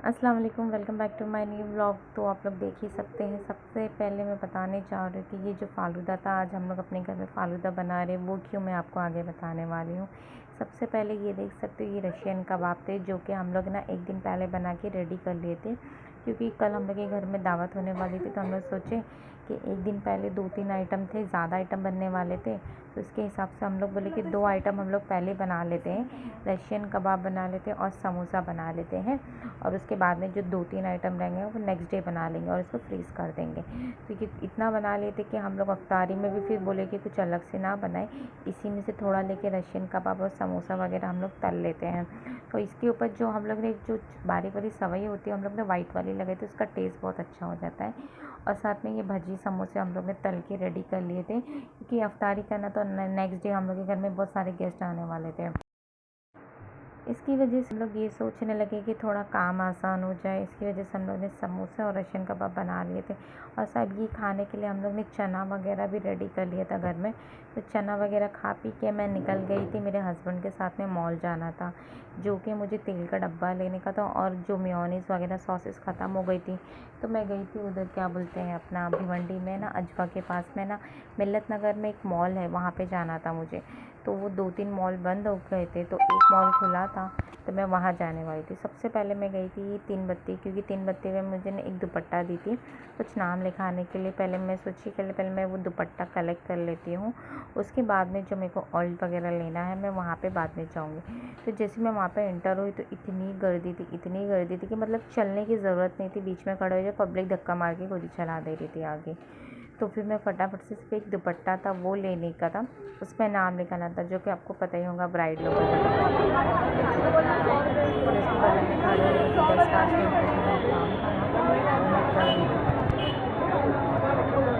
अस्सलाम वालेकुम, welcome back to my new vlog. तो आप लोग देख ही सकते हैं। सबसे पहले मैं बताने चाह रही हूँ कि ये जो फ़ालूदा था, आज हम लोग अपने घर में फ़ालूदा बना रहे हैं, वो क्यों मैं आपको आगे बताने वाली हूँ। सबसे पहले ये देख सकते हो, ये रशियन कबाब थे जो कि हम लोग ना एक दिन पहले बना के रेडी कर लिए थे, क्योंकि कल हम लोग के घर में दावत होने वाली थी। तो हम लोग सोचे कि एक दिन पहले 2-3 आइटम थे, ज़्यादा आइटम बनने वाले थे, तो इसके हिसाब से हम लोग बोले कि 2 आइटम हम लोग पहले बना लेते हैं, रशियन कबाब बना लेते हैं और समोसा बना लेते हैं, और उसके बाद में जो 2-3 आइटम रहेंगे वो नेक्स्ट डे बना लेंगे और इसको फ्रीज़ कर देंगे। तो ये इतना बना लेते कि हम लोग अफ्तारी में भी फिर बोले कि कुछ अलग से ना बनाए, इसी में से थोड़ा लेके रशियन कबाब और समोसा वगैरह हम लोग तल लेते हैं। तो इसके ऊपर जो हम लोग ने जो बारीक वाली सवई होती है, हम लोग ने वाइट वाली लगाई, तो उसका टेस्ट बहुत अच्छा हो जाता है। और साथ में ये भजी समोसे हम लोग ने तल के रेडी कर लिए थे, क्योंकि अफ्तारी करना तो नेक्स्ट डे हम लोग के घर में बहुत सारे गेस्ट आने वाले थे। इसकी वजह से हम लोग ये सोचने लगे कि थोड़ा काम आसान हो जाए, इसकी वजह से हम लोग ने समोसे और रशियन कबाब बना लिए थे। और सब ये खाने के लिए हम लोग ने चना वगैरह भी रेडी कर लिया था घर में। तो चना वगैरह खा पी के मैं निकल गई थी, मेरे हस्बैंड के साथ में मॉल जाना था, जो कि मुझे तेल का डब्बा लेने का था, और जो मेयोनीज़ वगैरह सॉसेस ख़त्म हो गई थी। तो मैं गई थी उधर, क्या बोलते हैं, अपना भिवंडी में ना, अजवा के पास में ना, मिल्लत नगर में एक मॉल है, वहाँ पे जाना था मुझे। तो वो 2-3 मॉल बंद हो गए थे, तो एक मॉल खुला था, तो मैं वहाँ जाने वाली थी। सबसे पहले मैं गई थी तीन बत्ती, क्योंकि तीन बत्ती में मुझे ना एक दुपट्टा दी थी कुछ नाम लिखाने के लिए। पहले मैं सोची कि पहले मैं वो दुपट्टा कलेक्ट कर लेती हूँ, उसके बाद में जो मेरे को ऑयल वगैरह लेना है मैं वहाँ पे बाद में जाऊँगी। तो जैसे मैं वहाँ पे एंटर हुई तो इतनी गर्दी थी, इतनी गर्दी थी कि मतलब चलने की ज़रूरत नहीं थी, बीच में खड़े हो जाए, पब्लिक धक्का मार के खुद ही चला दे रही थी आगे। तो फिर मैं फटाफट से सिर्फ एक दुपट्टा था वो लेने का था, उसमें नाम लिखाना था, जो कि आपको पता ही होगा ब्राइड लोगों का फिर उसके बाद मैं खड़े हो गई थी 10-5 मिनट का जो मेरा काम था ना, वो मैं कर रही थी।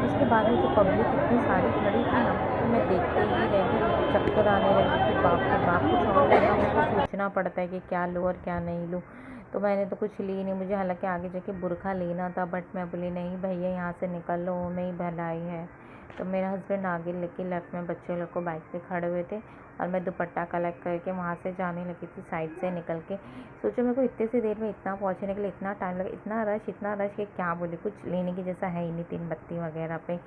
उसके बाद में जो पब्लिक इतनी सारी खड़ी थी ना, तो मैं देखते ही रह गई, मेरे को चक्कर आने लगे कि बाप रे बाप, कुछ और लेना हो तो सोचना पड़ता है कि क्या लूँ और क्या नहीं लूँ। तो मैंने तो कुछ ली नहीं, मुझे हालांकि आगे जाके बुर्का लेना था, बट मैं बोली नहीं भैया यहाँ से निकल लो, में ही भलाई है। तो मेरा हस्बैंड आगे लेके लेफ्ट में बच्चे लोग को बाइक पे खड़े हुए थे, और मैं दुपट्टा कलेक्ट करके वहाँ से जाने लगी थी साइड से निकल के। सोचो मेरे को इतने सी देर में इतना पहुँचने के लिए इतना टाइम लगा, इतना रश कि क्या बोले, कुछ लेने की जैसा है ही नहीं। तीन बत्ती वगैरह पे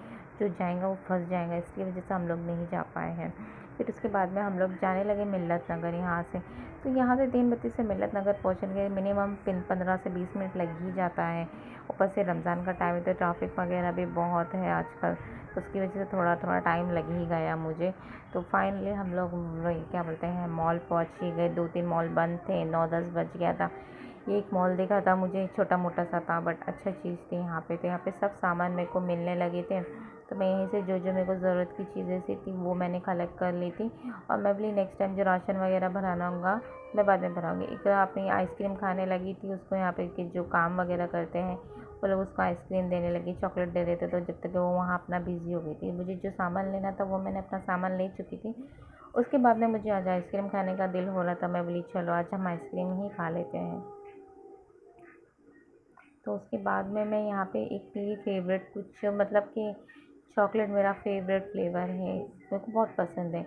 जो जाएगा वो फंस जाएगा, इसकी वजह से हम लोग नहीं जा पाए हैं। फिर उसके बाद में हम लोग जाने लगे मिल्लत नगर यहाँ से। तो यहाँ से तीन बत्ती से मिल्लत नगर पहुँचने के मिनिमम 15 से 20 मिनट लग ही जाता है। ऊपर से रमज़ान का टाइम है तो ट्रैफिक वगैरह भी बहुत है आजकल, तो उसकी वजह से थोड़ा थोड़ा टाइम लग ही गया मुझे। तो फाइनली हम लोग क्या बोलते हैं, मॉल पहुँच ही गए। 2-3 मॉल बंद थे, 9-10 बज गया था। एक मॉल देखा था मुझे, छोटा मोटा सा था, बट अच्छा चीज़ थी यहाँ पे। तो यहाँ पे सब सामान मेरे को मिलने लगे थे, तो मैं यहीं से जो जो मेरे को ज़रूरत की चीज़ें सी थी वो मैंने कलेक्ट कर ली थी। और मैं बोली नेक्स्ट टाइम जो राशन वगैरह भराना होगा मैं बाद में भराऊँगी। इकरा अपनी आइसक्रीम खाने लगी थी, उसको यहाँ पे के जो काम वगैरह करते हैं वो लोग उसको आइसक्रीम देने लगी, चॉकलेट दे रहे थे। तो जब तक वो वहाँ अपना बिज़ी हो गई थी, मुझे जो सामान लेना था वो मैंने अपना सामान ले चुकी थी। उसके बाद में मुझे आज आइसक्रीम खाने का दिल हो रहा था, मैं बोली चलो आज हम आइसक्रीम ही खा लेते हैं। तो उसके बाद में मैं यहाँ पे एक मेरी फेवरेट, कुछ मतलब कि चॉकलेट मेरा फेवरेट फ्लेवर है, मेरे को बहुत पसंद है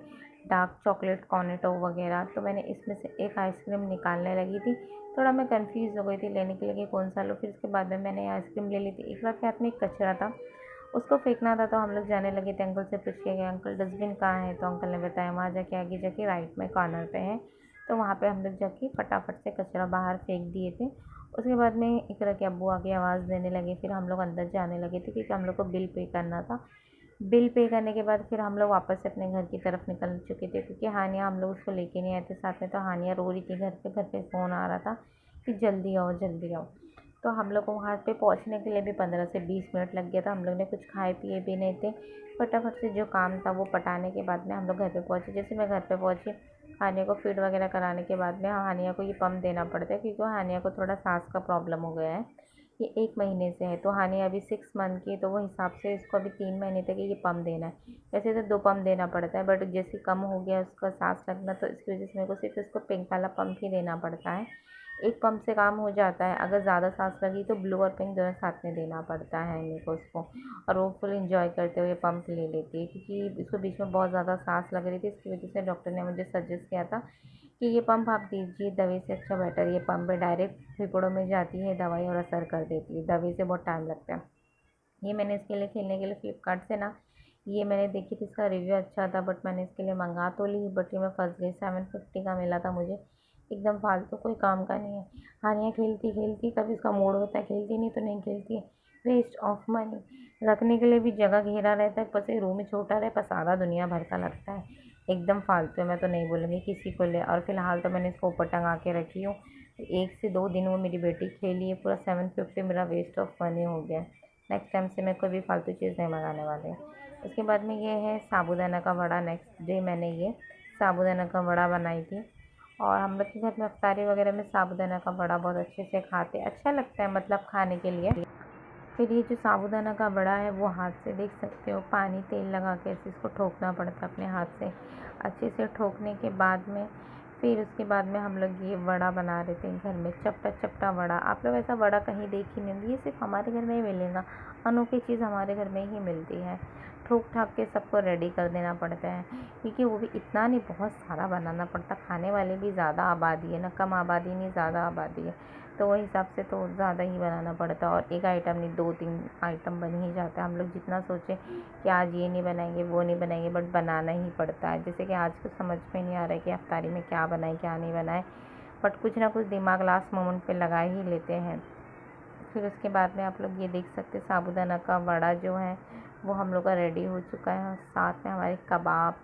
डार्क चॉकलेट कॉर्नेटो वगैरह। तो मैंने इसमें से एक आइसक्रीम निकालने लगी थी, थोड़ा मैं कंफ्यूज हो गई थी लेने के लिए कि कौन सा लूँ। फिर उसके बाद में मैंने आइसक्रीम ले ली थी। एक बार के हाथ में एक कचरा था, उसको फेंकना था, तो हम लोग जाने लगे थे, अंकल से पूछ के गए अंकल डस्टबिन कहाँ है, तो अंकल ने बताया वहाँ जाके आगे जाके राइट में कॉर्नर पे है। तो वहाँ पे हम लोग जाके फटाफट से कचरा बाहर फेंक दिए थे। उसके बाद में इकरा के अब्बू आके आवाज़ देने लगे, फिर हम लोग अंदर जाने लगे थे, क्योंकि हम लोग को बिल पे करना था। बिल पे करने के बाद फिर हम लोग वापस से अपने घर की तरफ निकल चुके थे, क्योंकि हानिया हम लोग उसको लेके नहीं आए थे साथ में। तो हानिया रो रही थी घर पे फ़ोन आ रहा था कि जल्दी आओ जल्दी आओ। तो हम लोग को वहाँ पे पहुँचने के लिए भी 15 से 20 मिनट लग गया था। हम लोग ने कुछ खाए पिए भी नहीं थे, फटाफट से जो काम था वो पटाने के बाद में हम लोग घर पे पहुँचे। जैसे मैं घर पे पहुँची, हानिया को फीड वगैरह कराने के बाद में हानिया को ये पम्प देना पड़ता है, क्योंकि हानिया को थोड़ा सांस का प्रॉब्लम हो गया है। ये 1 महीने से है, तो हानिया अभी 6 मंथ की है, तो वो हिसाब से इसको अभी 3 महीने तक ये पम्प देना है। वैसे तो 2 पम्प देना पड़ता है, बट जैसे कम हो गया उसका सांस लगना, तो इसकी वजह से मेरे को सिर्फ इसको पिंक वाला पम्प ही देना पड़ता है। एक पम्प से काम हो जाता है, अगर ज़्यादा सांस लगी तो ब्लू और पिंक दोनों साथ में देना पड़ता है मेरे को उसको। और वो फुल इंजॉय करते हुए पम्प ले लेती है, क्योंकि इसको बीच में बहुत ज़्यादा सांस लग रही थी, इसकी वजह से डॉक्टर ने मुझे सजेस्ट किया था कि ये पंप आप दीजिए, दवाई से अच्छा बेटर ये पंप है, डायरेक्ट फेफड़ों में जाती है दवाई और असर कर देती है, दवाई से बहुत टाइम लगता है। ये मैंने इसके लिए खेलने के लिए फ्लिपकार्ट से ना, ये मैंने देखी थी, इसका रिव्यू अच्छा था, बट मैंने इसके लिए मंगा तो ली, बट ये मैं फंस गई। 750 का मिला था मुझे, एकदम फालतू, कोई काम का नहीं है। हानिया खेलती खेलती, कभी इसका मूड होता है खेलती, नहीं तो नहीं खेलती है, वेस्ट ऑफ मनी। रखने के लिए भी जगह घेरा रहता है, ऊपर से रूम ही छोटा रहे, पसारा दुनिया भर का लगता है, एकदम फालतू है। मैं तो नहीं बोलूँगी किसी को ले। और फिलहाल तो मैंने इसको ऊपर टंगा के रखी हूँ, 1 से 2 दिन वो मेरी बेटी खेली है, पूरा 750 मेरा वेस्ट ऑफ मनी हो गया। नेक्स्ट टाइम से मैं कोई भी फालतू चीज़ नहीं मंगाने वाली। उसके बाद में ये है साबूदाना का वड़ा। नेक्स्ट डे मैंने ये साबूदाना का वड़ा बनाई थी, और हम लोग के घर में इफ्तारी वगैरह में साबूदाना का वड़ा बहुत अच्छे से खाते, अच्छा लगता है मतलब खाने के लिए। फिर ये जो साबूदाना का वड़ा है वो हाथ से देख सकते हो, पानी तेल लगा के ऐसे इसको ठोकना पड़ता है अपने हाथ से। अच्छे से ठोकने के बाद में फिर उसके बाद में हम लोग ये वड़ा बना रहे थे घर में, चपटा चपटा वड़ा। आप लोग ऐसा वड़ा कहीं देख ही नहीं होंगे, ये सिर्फ हमारे घर में ही मिलेगा, अनोखी चीज़ हमारे घर में ही मिलती है। ठोक ठाक के सबको रेडी कर देना पड़ता है, क्योंकि वो भी इतना नहीं, बहुत सारा बनाना पड़ता, खाने वाले भी ज़्यादा आबादी है ना, कम आबादी नहीं ज़्यादा आबादी है, तो वही हिसाब से तो ज़्यादा ही बनाना पड़ता है। और एक आइटम नहीं, 2-3 आइटम बन ही जाता है। हम लोग जितना सोचें कि आज ये नहीं बनाएंगे वो नहीं बनाएंगे, बट बनाना ही पड़ता है। जैसे कि आज कुछ समझ में नहीं आ रहा है कि इफ्तारी में क्या बनाए क्या नहीं बनाए, बट कुछ ना कुछ दिमाग लास्ट मोमेंट पे लगा ही लेते हैं। फिर उसके बाद में आप लोग ये देख सकते हैं साबूदाना का वड़ा जो है वो हम लोग का रेडी हो चुका है, साथ में हमारे कबाब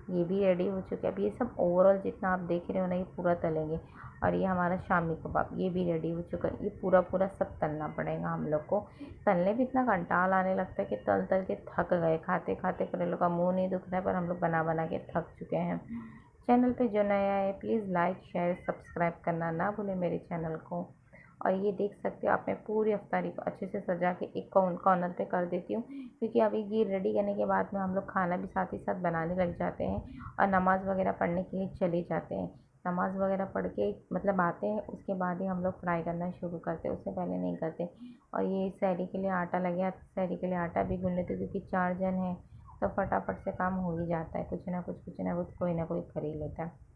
ये भी रेडी हो चुके हैं। अब ये सब ओवरऑल जितना आप देख रहे हो ना, ये पूरा तलेंगे। और ये हमारा शामी कबाब ये भी रेडी हो चुका है। ये पूरा पूरा सब तलना पड़ेगा हम लोग को। तलने भी इतना कंटाल आने लगता है कि तल तल के थक गए, खाते खाते पर लोग का मुँह नहीं दुख रहा है, पर हम लोग बना बना के थक चुके हैं। चैनल पे जो नया है प्लीज़ लाइक शेयर सब्सक्राइब करना ना भूलें मेरे चैनल को। और ये देख सकते हो आप, मैं पूरी अफ्तारी को अच्छे से सजा के एक कॉर्नर पे कर देती हूँ, क्योंकि अभी ये रेडी करने के बाद में हम लोग खाना भी साथ ही साथ बनाने लग जाते हैं और नमाज़ वगैरह पढ़ने के लिए चले जाते हैं। नमाज़ वगैरह पढ़ के मतलब आते हैं, उसके बाद ही हम लोग फ्राई करना शुरू करते हैं, उससे पहले नहीं करते। और ये सहरी के लिए आटा लग गया, सहरी के लिए आटा भी गूँध लेते, क्योंकि 4 जन हैं तो फटाफट से काम हो ही जाता है, कुछ ना कुछ कोई ना कोई कर ही लेता है।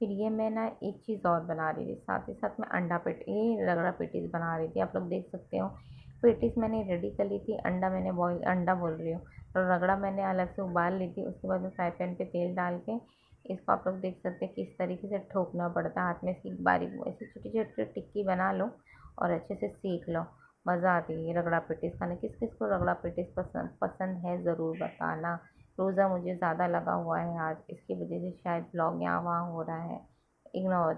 फिर ये मैं ना एक चीज़ और बना रही थी, साथ ही साथ मैं अंडा ये रगड़ा पेटीज़ बना रही थी। आप लोग देख सकते हो, पेटीज़ मैंने रेडी कर ली थी, अंडा मैंने बॉयल, अंडा बोल रही हूँ, और रगड़ा मैंने अलग से उबाल ली थी। उसके बाद में फ्राई पैन पे तेल डाल के इसको आप लोग देख सकते हैं किस तरीके से ठोकना पड़ता है हाथ में। इसकी बारीक ऐसी छोटी छोटी टिक्की बना लो और अच्छे से सेक लो, मज़ा आती है ये रगड़ा पेटीज़ खाने। किस किस को रगड़ा पेटीज़ पसंद है ज़रूर बताना। रोज़ा मुझे ज़्यादा लगा हुआ है आज, इसकी वजह से शायद ब्लॉग यहाँ वहाँ हो रहा है, इग्नोर।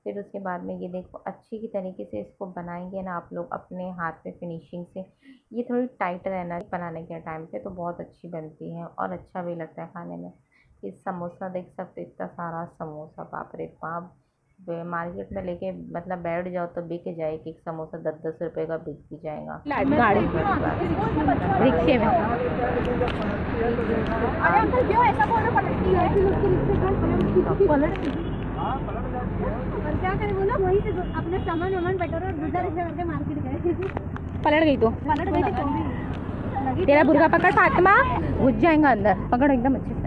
फिर उसके बाद में ये देखो अच्छी की तरीके से इसको बनाएंगे ना आप लोग अपने हाथ पे फिनिशिंग से। ये थोड़ी टाइट रहना बनाने के टाइम पे, तो बहुत अच्छी बनती है और अच्छा भी लगता है खाने में। इस समोसा देख सकते हो, इतना सारा समोसा, बाप रे बाप। मार्केट में लेके मतलब बैठ जाओ तो बिक जाए, एक समोसा 10-10 रुपए का बिक भी जाएगा गाड़ी रिक्शे में। अरे अंकल क्यों ऐसा बोल रहे, पलटती है और क्या करें बोला, वहीं से अपने सामान वामान बटोर और दूसरा रिक्शा करके मार्केट गए। पलट गई तो पलट गई तो तेरा बुर्गा पकड़ फातिमा, घुस जाएगा अंदर, पकड़ एकदम अच्छे से।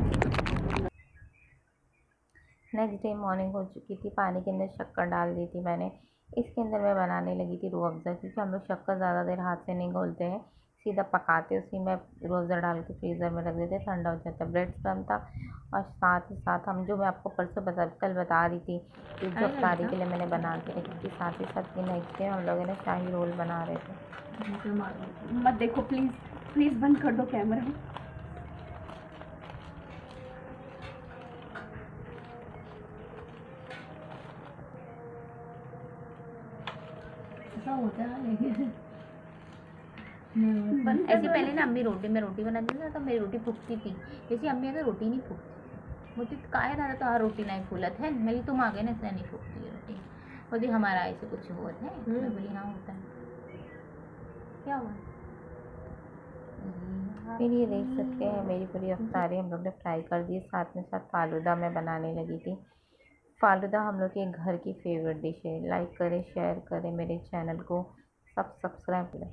नेक्स्ट डे मॉर्निंग हो चुकी थी, पानी के अंदर शक्कर डाल दी थी मैंने। इसके अंदर मैं बनाने लगी थी रूह अफ़ज़ा, क्योंकि हम लोग शक्कर ज़्यादा देर हाथ से नहीं घोलते हैं, सीधा पकाते, उसी में रूह अफ़ज़ा डाल के फ्रीज़र में रख देते, ठंडा हो जाता। ब्रेड क्रम था, और साथ ही साथ हम जो मैं आपको कल बता रही थी कि जो अफ्तारी के लिए मैंने बना के रखी थी, साथ ही साथ ये नेक्स्ट डे हम लोगों ने शाही रोल बना रहे थे। मत देखो प्लीज़, प्लीज़ बंद कर दो कैमरा। ऐसा होता है ऐसे पहले ना अम्मी रोटी में रोटी बनाती थी ना, तो मेरी रोटी फूकती थी, जैसे अम्मी अगर रोटी नहीं फूकती बोलती तो काय रहा तो रोटी नहीं फूलत है, मेरी तुम आ गए ना इसलिए नहीं फूकती है रोटी। बोलती हमारा ऐसे कुछ होता है, मैं बोली हाँ होता है, क्या हुआ। फिर ये देख सकते हैं मेरी पूरी अफ्तारी हम लोग ने फ्राई कर दी, साथ में साथ फालूदा मैं बनाने लगी थी। फालूदा हम लोग के घर की फेवरेट डिश है। लाइक करें शेयर करें मेरे चैनल को, सब सब्सक्राइब करें।